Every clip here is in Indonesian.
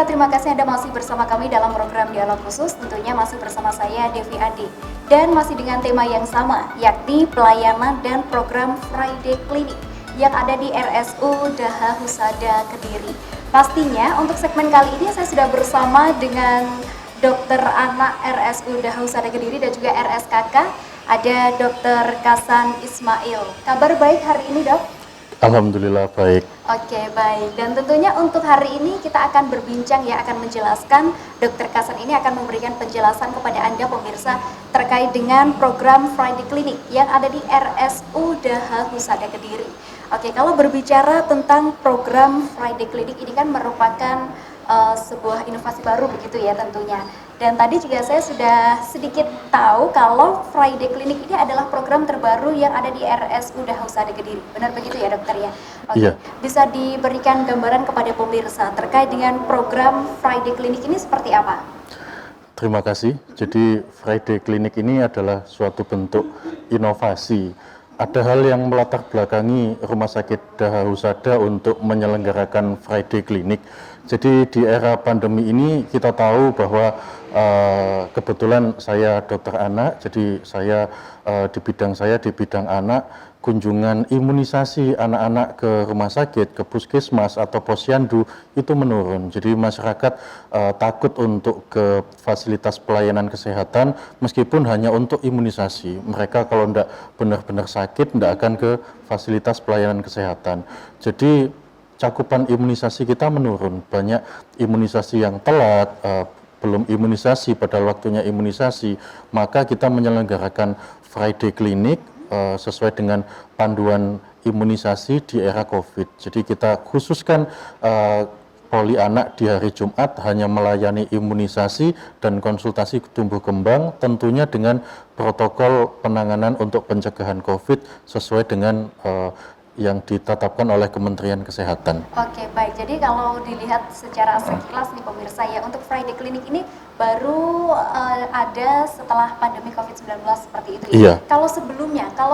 pemirsa, terima kasih Anda masih bersama kami dalam program Dialog Khusus, tentunya masih bersama saya Devi Adi. Dan masih dengan tema yang sama, yakni pelayanan dan program Friday Clinic yang ada di RSU Daha Husada Kediri. Pastinya untuk segmen kali ini saya sudah bersama dengan Dokter Anak RSU Daha Husada Kediri dan juga RSKK, ada Dokter Kasan Ismail. Kabar baik hari ini, Dok? Alhamdulillah baik. Oke, baik. Dan tentunya untuk hari ini kita akan berbincang ya, akan menjelaskan, Dokter Kasan ini akan memberikan penjelasan kepada Anda pemirsa terkait dengan program Friday Clinic yang ada di RSU Daha Husada Kediri. Oke, kalau berbicara tentang program Friday Clinic ini kan merupakan sebuah inovasi baru begitu ya tentunya. Dan tadi juga saya sudah sedikit tahu kalau Friday Clinic ini adalah program terbaru yang ada di RSU Daha Husada Kediri. Benar begitu ya dokter ya? Oke. Iya. Bisa diberikan gambaran kepada pemirsa terkait dengan program Friday Clinic ini seperti apa? Terima kasih. Jadi Friday Clinic ini adalah suatu bentuk inovasi. Ada hal yang melatar belakangi Rumah Sakit Daha Husada untuk menyelenggarakan Friday Clinic. Jadi di era pandemi ini kita tahu bahwa kebetulan saya dokter anak, jadi saya di bidang anak, kunjungan imunisasi anak-anak ke rumah sakit, ke puskesmas atau posyandu itu menurun. Jadi masyarakat takut untuk ke fasilitas pelayanan kesehatan meskipun hanya untuk imunisasi. Mereka kalau tidak benar-benar sakit tidak akan ke fasilitas pelayanan kesehatan. Jadi cakupan imunisasi kita menurun. Banyak imunisasi yang telat, belum imunisasi pada waktunya imunisasi, maka kita menyelenggarakan Friday Clinic sesuai dengan panduan imunisasi di era COVID. Jadi kita khususkan poli anak di hari Jumat hanya melayani imunisasi dan konsultasi tumbuh kembang, tentunya dengan protokol penanganan untuk pencegahan COVID sesuai dengan yang ditetapkan oleh Kementerian Kesehatan. Oke, baik. Jadi kalau dilihat secara sekilas nih pemirsa ya, untuk Friday Clinic ini baru ada setelah pandemi COVID-19 seperti itu ya. Iya. Kalau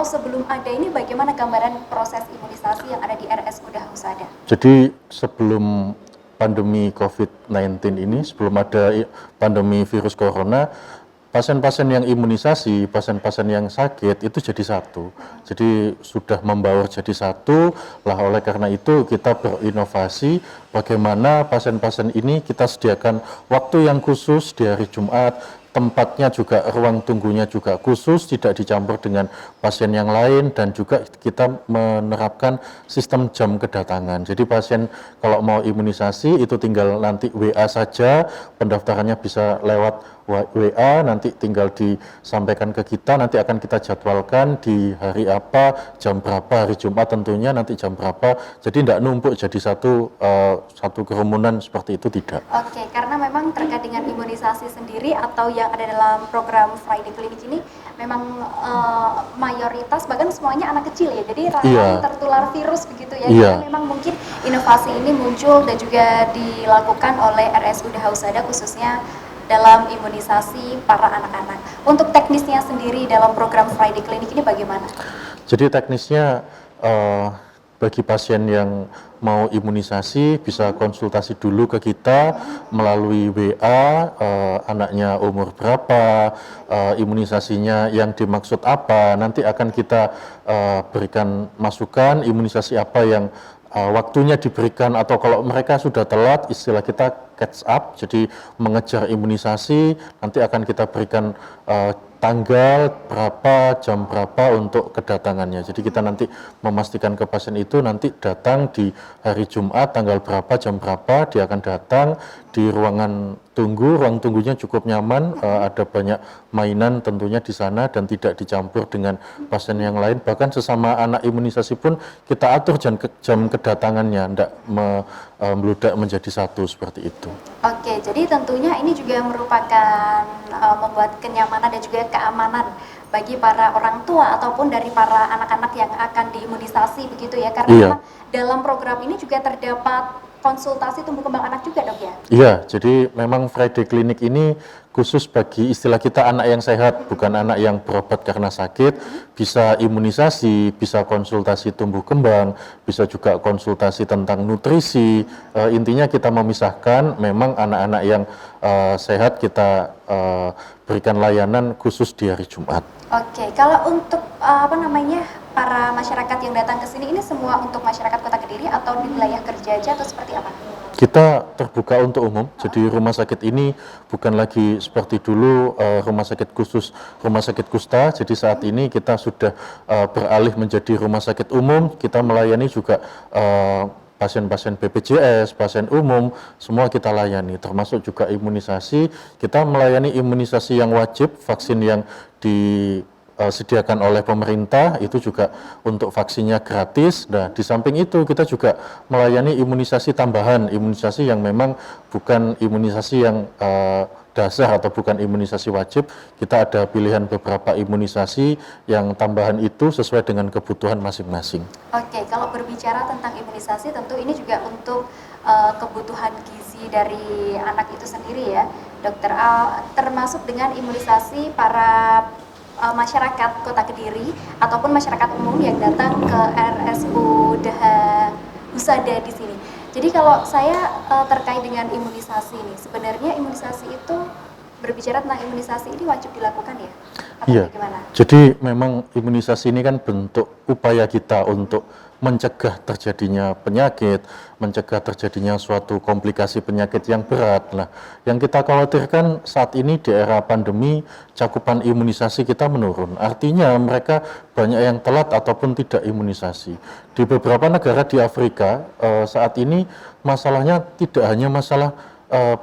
sebelum ada ini bagaimana gambaran proses imunisasi yang ada di RSU Daha Husada? Jadi sebelum pandemi COVID-19 ini, sebelum ada pandemi virus corona, pasien-pasien yang imunisasi, pasien-pasien yang sakit itu jadi satu. Jadi sudah membaur jadi satu, lah oleh karena itu kita berinovasi bagaimana pasien-pasien ini kita sediakan waktu yang khusus di hari Jumat, tempatnya juga, ruang tunggunya juga khusus, tidak dicampur dengan pasien yang lain, dan juga kita menerapkan sistem jam kedatangan. Jadi pasien kalau mau imunisasi itu tinggal nanti WA saja, pendaftarannya bisa lewat WA, nanti tinggal disampaikan ke kita, nanti akan kita jadwalkan di hari apa, jam berapa, hari Jumat tentunya nanti jam berapa, jadi tidak numpuk jadi satu kerumunan seperti itu, tidak. Oke, karena memang terkait dengan imunisasi sendiri atau yang ada dalam program Friday Clinic ini memang mayoritas bahkan semuanya anak kecil ya, jadi rawan tertular virus begitu ya. Karena memang mungkin inovasi ini muncul dan juga dilakukan oleh RSU Daha Husada khususnya dalam imunisasi para anak-anak. Untuk teknisnya sendiri dalam program Friday Clinic ini bagaimana? Jadi teknisnya bagi pasien yang mau imunisasi bisa konsultasi dulu ke kita melalui WA, anaknya umur berapa, imunisasinya yang dimaksud apa, nanti akan kita berikan masukan imunisasi apa yang waktunya diberikan, atau kalau mereka sudah telat istilah kita catch up, jadi mengejar imunisasi, nanti akan kita berikan tanggal berapa, jam berapa untuk kedatangannya. Jadi kita nanti memastikan ke pasien itu nanti datang di hari Jumat tanggal berapa, jam berapa, dia akan datang di ruangan tunggu, ruang tunggunya cukup nyaman, ada banyak mainan tentunya di sana dan tidak dicampur dengan pasien yang lain. Bahkan sesama anak imunisasi pun kita atur jam kedatangannya, tidak meludak menjadi satu seperti itu. Oke, jadi tentunya ini juga merupakan membuat kenyamanan dan juga keamanan bagi para orang tua ataupun dari para anak-anak yang akan diimunisasi begitu ya, karena memang dalam program ini juga terdapat konsultasi tumbuh kembang anak juga dok ya? Iya, jadi memang Friday Clinic ini khusus bagi istilah kita anak yang sehat, bukan anak yang berobat karena sakit, bisa imunisasi, bisa konsultasi tumbuh kembang, bisa juga konsultasi tentang nutrisi. Intinya kita memisahkan, memang anak-anak yang sehat kita berikan layanan khusus di hari Jumat. Oke, kalau untuk para masyarakat yang datang ke sini ini semua untuk masyarakat Kota Kediri atau di wilayah kerja aja atau seperti apa? Kita terbuka untuk umum, jadi rumah sakit ini bukan lagi seperti dulu rumah sakit khusus, rumah sakit kusta. Jadi saat ini kita sudah beralih menjadi rumah sakit umum. Kita melayani juga pasien-pasien BPJS, pasien umum, semua kita layani, termasuk juga imunisasi. Kita melayani imunisasi yang wajib, vaksin yang disediakan oleh pemerintah, itu juga untuk vaksinnya gratis. Nah, di samping itu kita juga melayani imunisasi tambahan, imunisasi yang memang bukan imunisasi yang dasar atau bukan imunisasi wajib. Kita ada pilihan beberapa imunisasi yang tambahan itu sesuai dengan kebutuhan masing-masing. Oke, kalau berbicara tentang imunisasi tentu ini juga untuk kebutuhan gizi dari anak itu sendiri ya, dokter. Termasuk dengan imunisasi para masyarakat Kota Kediri ataupun masyarakat umum yang datang ke RSU Daha Husada di sini. Jadi kalau saya terkait dengan imunisasi ini, sebenarnya imunisasi itu berbicara tentang imunisasi ini wajib dilakukan ya? Atau Iya, bagaimana? jadi memang imunisasi ini kan bentuk upaya kita untuk mencegah terjadinya penyakit, mencegah terjadinya suatu komplikasi penyakit yang berat. Nah, yang kita khawatirkan saat ini di era pandemi, cakupan imunisasi kita menurun. Artinya mereka banyak yang telat ataupun tidak imunisasi. Di beberapa negara di Afrika, saat ini masalahnya tidak hanya masalah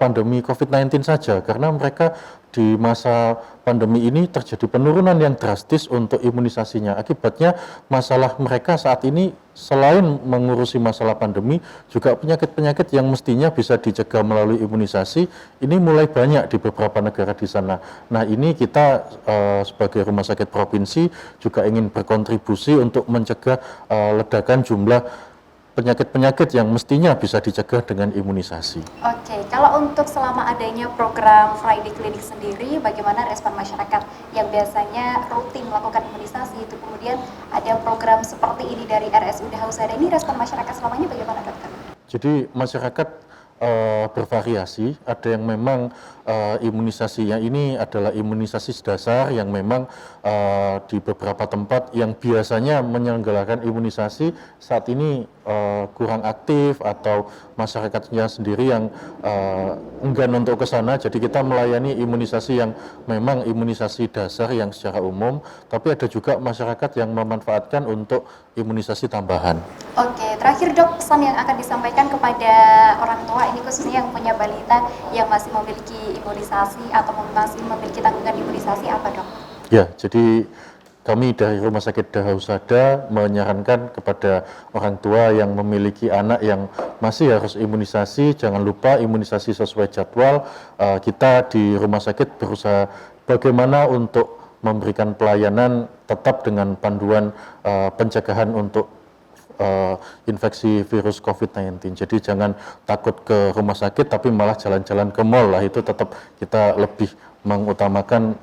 pandemi COVID-19 saja, karena mereka di masa pandemi ini terjadi penurunan yang drastis untuk imunisasinya. Akibatnya masalah mereka saat ini selain mengurusi masalah pandemi, juga penyakit-penyakit yang mestinya bisa dicegah melalui imunisasi, ini mulai banyak di beberapa negara di sana. Nah, ini kita sebagai rumah sakit provinsi juga ingin berkontribusi untuk mencegah ledakan jumlah penyakit-penyakit yang mestinya bisa dicegah dengan imunisasi. Oke, kalau untuk selama adanya program Friday Clinic sendiri, bagaimana respon masyarakat yang biasanya rutin melakukan imunisasi itu, kemudian ada program seperti ini dari RSUD Husada, ini respon masyarakat selama ini bagaimana dokter? Jadi masyarakat bervariasi, ada yang memang imunisasinya ini adalah imunisasi dasar yang memang di beberapa tempat yang biasanya menyelenggarakan imunisasi saat ini kurang aktif atau masyarakatnya sendiri yang enggan untuk ke sana. Jadi kita melayani imunisasi yang memang imunisasi dasar yang secara umum, tapi ada juga masyarakat yang memanfaatkan untuk imunisasi tambahan. Oke, terakhir dok, pesan yang akan disampaikan kepada orang tua ini khususnya yang punya balita yang masih memiliki imunisasi atau masih memiliki tanggungan imunisasi apa dok? Ya, jadi kami dari Rumah Sakit Daha Husada menyarankan kepada orang tua yang memiliki anak yang masih harus imunisasi, jangan lupa imunisasi sesuai jadwal. Kita di rumah sakit berusaha bagaimana untuk memberikan pelayanan tetap dengan panduan pencegahan untuk infeksi virus COVID-19. Jadi jangan takut ke rumah sakit tapi malah jalan-jalan ke mall lah, itu tetap kita lebih mengutamakan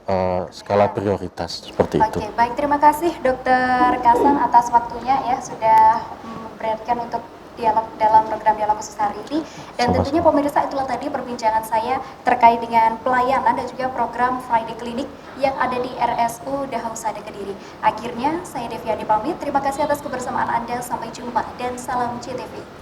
skala prioritas seperti itu. Oke, baik, terima kasih Dokter Kasan atas waktunya ya, sudah memberikan untuk dialog dalam program dialog khusus hari ini. Dan tentunya pemirsa, itulah tadi perbincangan saya terkait dengan pelayanan dan juga program Friday Clinic yang ada di RSU Daha Husada Kediri. Akhirnya saya Deviani pamit, terima kasih atas kebersamaan Anda, sampai jumpa dan salam CTV.